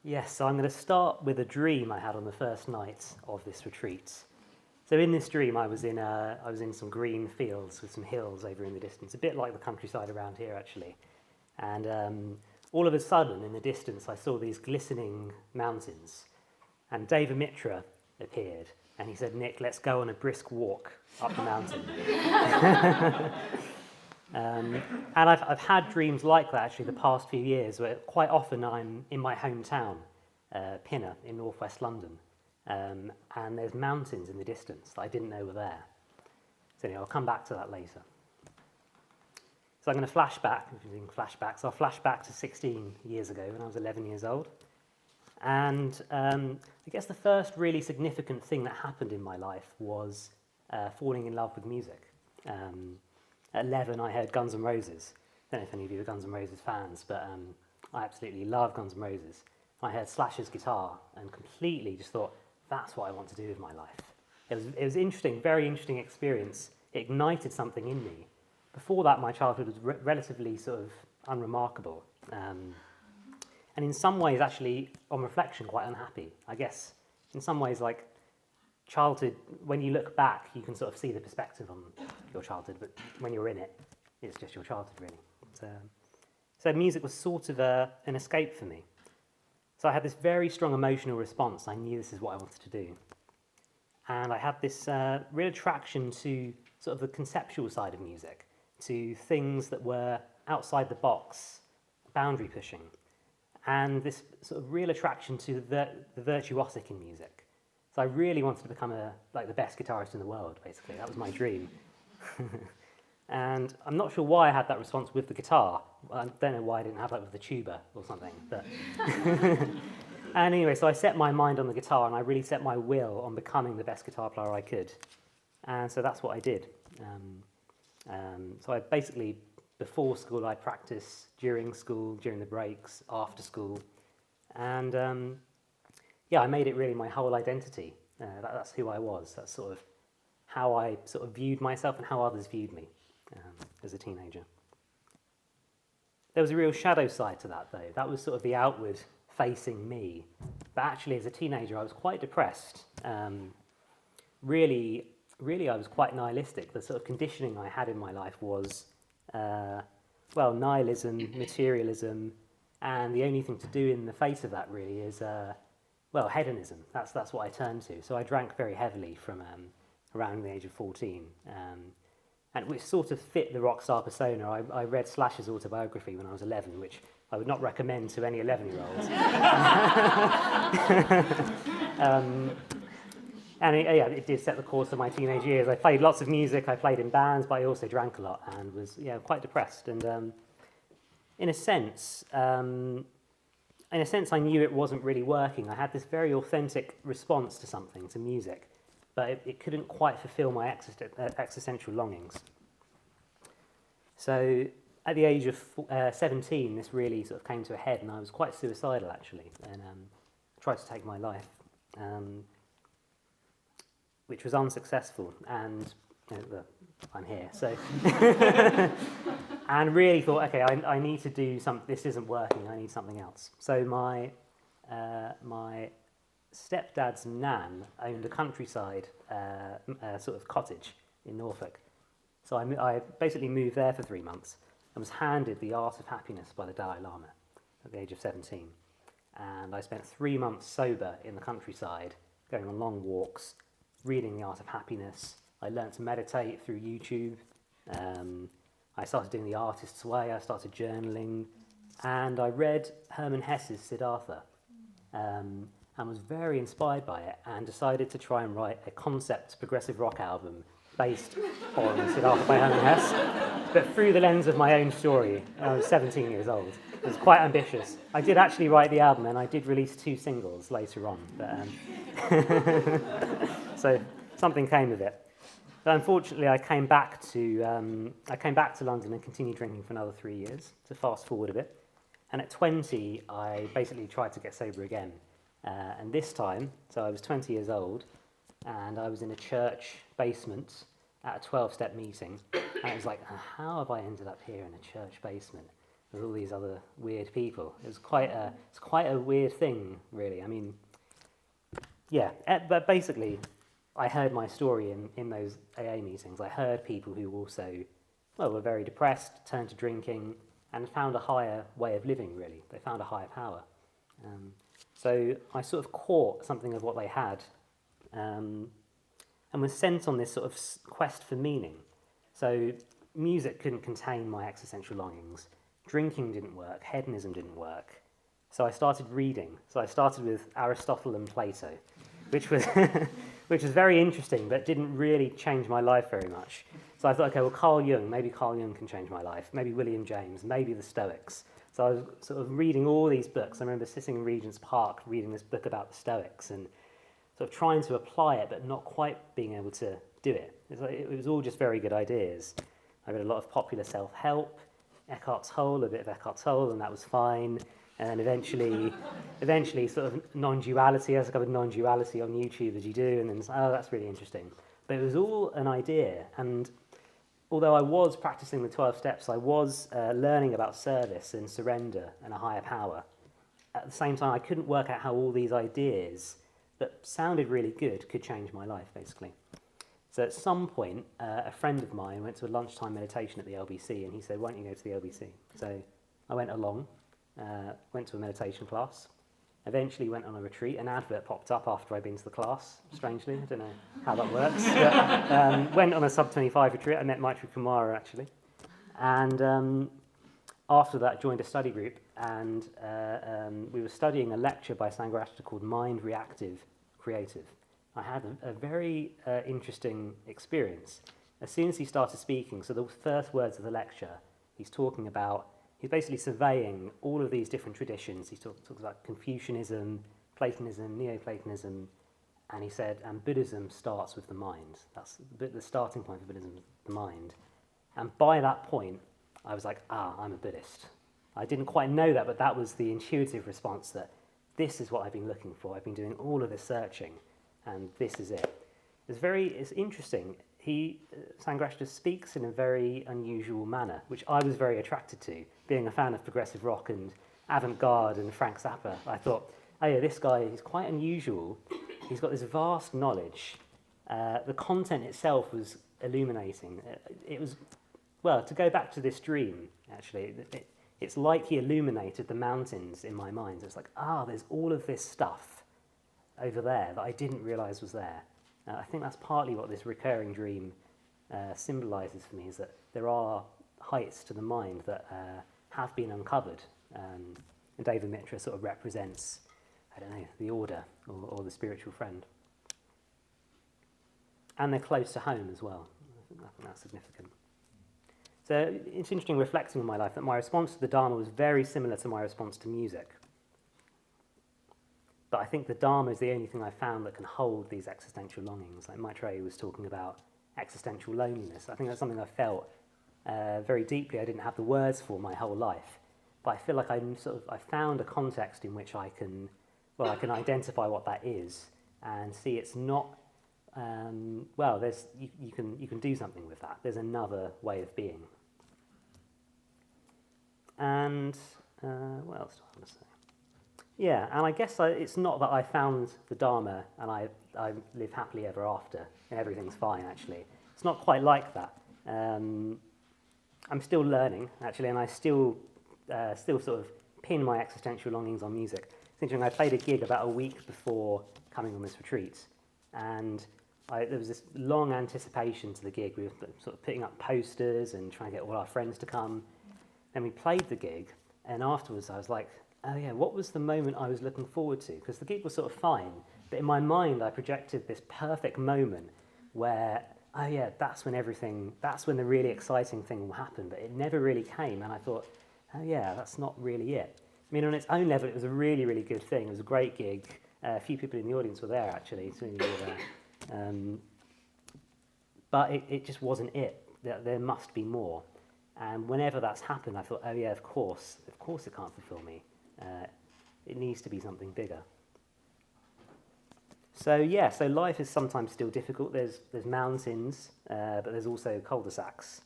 Yes, so I'm going to start with a dream I had on the first night of this retreat. So in this dream, I was in some green fields with some hills over in the distance, a bit like the countryside around here, actually. And all of a sudden, in the distance, I saw these glistening mountains. And Deva Mitra appeared, and he said, "Nick, let's go on a brisk walk up the mountain." And I've had dreams like that, actually, the past few years, where quite often I'm in my hometown, Pinner, in northwest London, and there's mountains in the distance that I didn't know were there. So anyway, I'll come back to that later. So I'm going to flash back, if you're doing flashbacks, I'll flash back to 16 years ago when I was 11 years old. And I guess the first really significant thing that happened in my life was falling in love with music. At 11, I heard Guns N' Roses. I don't know if any of you are Guns N' Roses fans, but I absolutely love Guns N' Roses. I heard Slash's guitar and completely just thought, that's what I want to do with my life. It was interesting, very interesting experience. It ignited something in me. Before that, my childhood was relatively sort of unremarkable. And in some ways, actually, on reflection, quite unhappy. I guess, in some ways, like, childhood, when you look back, you can sort of see the perspective on your childhood, but when you're in it, it's just your childhood, really. So music was sort of an escape for me. So I had this very strong emotional response. I knew this is what I wanted to do. And I had this real attraction to sort of the conceptual side of music, to things that were outside the box, boundary pushing, and this sort of real attraction to the virtuosic in music. So I really wanted to become the best guitarist in the world, basically. That was my dream. And I'm not sure why I had that response with the guitar. I don't know why I didn't have that with the tuba or something. But and anyway, so I set my mind on the guitar, and I really set my will on becoming the best guitar player I could. And so that's what I did. So I basically, before school, I'd practice during school, during the breaks, after school. And I made it really my whole identity. That's who I was. That's sort of how I sort of viewed myself and how others viewed me as a teenager. There was a real shadow side to that, though. That was sort of the outward facing me. But actually, as a teenager, I was quite depressed. Really, I was quite nihilistic. The sort of conditioning I had in my life was, nihilism, materialism, and the only thing to do in the face of that really is, hedonism. That's what I turned to. So I drank very heavily from around the age of 14, and which sort of fit the rock star persona. I read Slash's autobiography when I was 11, which I would not recommend to any 11-year-olds. And it did set the course of my teenage years. I played lots of music, I played in bands, but I also drank a lot and was quite depressed. And in a sense, I knew it wasn't really working. I had this very authentic response to something, to music, but it couldn't quite fulfill my existential longings. So at the age of 17, this really sort of came to a head, and I was quite suicidal, actually, and tried to take my life. Which was unsuccessful, and I'm here. So, and really thought, okay, I need to do something. This isn't working. I need something else. So my stepdad's nan owned a countryside sort of cottage in Norfolk. So I basically moved there for 3 months and was handed The Art of Happiness by the Dalai Lama at the age of 17. And I spent 3 months sober in the countryside, going on long walks, reading The Art of Happiness. I learned to meditate through YouTube. I started doing the artist's way. I started journaling. And I read Hermann Hesse's Siddhartha and was very inspired by it, and decided to try and write a concept progressive rock album based on Siddhartha by Hermann Hesse, but through the lens of my own story. I was 17 years old. It was quite ambitious. I did actually write the album, and I did release 2 singles later on. But, so something came of it. But unfortunately, I came back to London and continued drinking for another 3 years. To fast forward a bit, and at 20, I basically tried to get sober again. And this time, so I was 20 years old, and I was in a church basement at a 12-step meeting, and it was like, how have I ended up here in a church basement there's all these other weird people. It's quite a weird thing, really. I mean, yeah, but basically, I heard my story in those AA meetings. I heard people who also, well, were very depressed, turned to drinking, and found a higher way of living, really. They found a higher power. So I sort of caught something of what they had, and was sent on this sort of quest for meaning. So music couldn't contain my existential longings. Drinking didn't work. Hedonism didn't work. So I started reading. So I started with Aristotle and Plato, which was which was very interesting, but didn't really change my life very much. So I thought, okay, well, maybe Carl Jung can change my life. Maybe William James, maybe the Stoics. So I was sort of reading all these books. I remember sitting in Regent's Park reading this book about the Stoics and sort of trying to apply it, but not quite being able to do it. It was all just very good ideas. I read a lot of popular self-help, Eckhart Tolle, a bit of Eckhart Tolle, and that was fine. And eventually sort of non-duality. I discovered non-duality on YouTube, as you do, and then, oh, that's really interesting. But it was all an idea, and although I was practicing the 12 steps, I was learning about service and surrender and a higher power. At the same time, I couldn't work out how all these ideas that sounded really good could change my life, basically. So at some point, a friend of mine went to a lunchtime meditation at the LBC, and he said, why don't you go to the LBC? So I went along. Went to a meditation class, eventually went on a retreat. An advert popped up after I'd been to the class, strangely. I don't know how that works. But, went on a sub-25 retreat. I met Maitri Kumara, actually. And after that, joined a study group, and we were studying a lecture by Sangharashtra called Mind Reactive Creative. I had a very interesting experience. As soon as he started speaking, so the first words of the lecture, he's talking about he's basically surveying all of these different traditions. He talks about Confucianism, Platonism, Neoplatonism, and he said, and Buddhism starts with the mind. That's the starting point for Buddhism, the mind. And by that point, I was like, I'm a Buddhist. I didn't quite know that, but that was the intuitive response that this is what I've been looking for. I've been doing all of this searching, and this is it. It's interesting. Sangharashtra speaks in a very unusual manner, which I was very attracted to. Being a fan of progressive rock and avant-garde and Frank Zappa, I thought, oh yeah, this guy, he's quite unusual. He's got this vast knowledge. The content itself was illuminating. It was, well, to go back to this dream, actually, it's like he illuminated the mountains in my mind. It's like, there's all of this stuff over there that I didn't realise was there. I think that's partly what this recurring dream symbolises for me, is that there are heights to the mind that have been uncovered. And David Mitra sort of represents, I don't know, the order or the spiritual friend. And they're close to home as well. I think that's significant. So it's interesting reflecting on my life that my response to the Dharma was very similar to my response to music. But I think the Dharma is the only thing I found that can hold these existential longings. Like Maitreya was talking about existential loneliness. I think that's something I felt very deeply. I didn't have the words for my whole life. But I feel like I found a context in which I can identify what that is and see it's not, you can do something with that. There's another way of being. And what else do I want to say? Yeah, and I guess it's not that I found the Dharma and I live happily ever after and everything's fine, actually. It's not quite like that. I'm still learning, actually, and I still sort of pin my existential longings on music. It's interesting, I played a gig about a week before coming on this retreat, and there was this long anticipation to the gig. We were sort of putting up posters and trying to get all our friends to come. Then we played the gig, and afterwards I was like, oh yeah, what was the moment I was looking forward to? Because the gig was sort of fine, but in my mind I projected this perfect moment where, oh yeah, that's when the really exciting thing will happen, but it never really came, and I thought, oh yeah, that's not really it. I mean, on its own level, it was a really, really good thing. It was a great gig. A few people in the audience were there, actually. So you were there. But it just wasn't it. There must be more. And whenever that's happened, I thought, oh yeah, of course it can't fulfill me. It needs to be something bigger. So yeah, so life is sometimes still difficult. There's mountains, but there's also cul-de-sacs.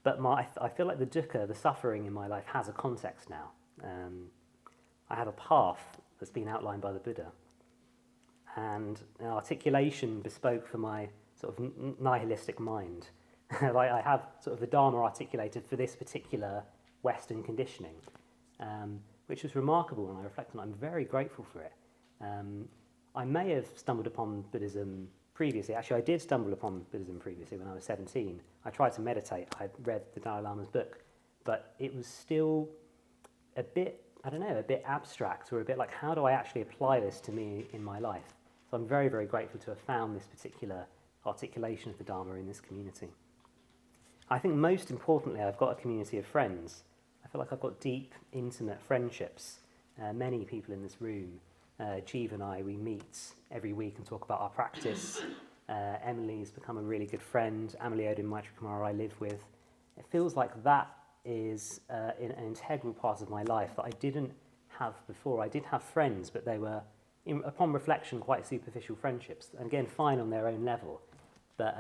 But I feel like the dukkha, the suffering in my life, has a context now. I have a path that's been outlined by the Buddha, and an articulation bespoke for my sort of nihilistic mind. Like I have sort of the Dharma articulated for this particular Western conditioning, which was remarkable when I reflect on it. I'm very grateful for it. I may have stumbled upon Buddhism previously. Actually, I did stumble upon Buddhism previously when I was 17. I tried to meditate. I read the Dalai Lama's book, but it was still a bit, I don't know, a bit abstract, or a bit like, how do I actually apply this to me in my life? So I'm very, very grateful to have found this particular articulation of the Dharma in this community. I think most importantly, I've got a community of friends. I feel like I've got deep, intimate friendships. Many people in this room, Jeev and I, we meet every week and talk about our practice. Emily's become a really good friend. Amelie Odin Maitrakumara I live with. It feels like that is an integral part of my life that I didn't have before. I did have friends, but they were, upon reflection, quite superficial friendships. And again, fine on their own level. But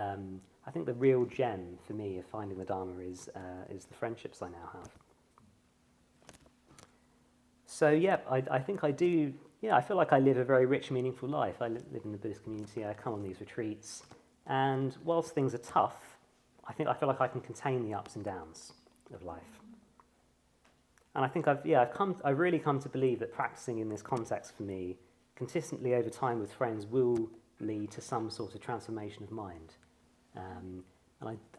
I think the real gem for me of finding the Dharma is the friendships I now have. So yeah, I think I do. Yeah, I feel like I live a very rich, meaningful life. I live in the Buddhist community. I come on these retreats, and whilst things are tough, I feel like I can contain the ups and downs of life. And I think I've really come to believe that practicing in this context for me, consistently over time with friends, will lead to some sort of transformation of mind. And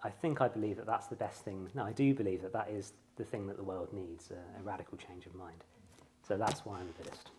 I believe that that's the best thing. No, I do believe that that is the thing that the world needs, a radical change of mind. So that's why I'm a Buddhist.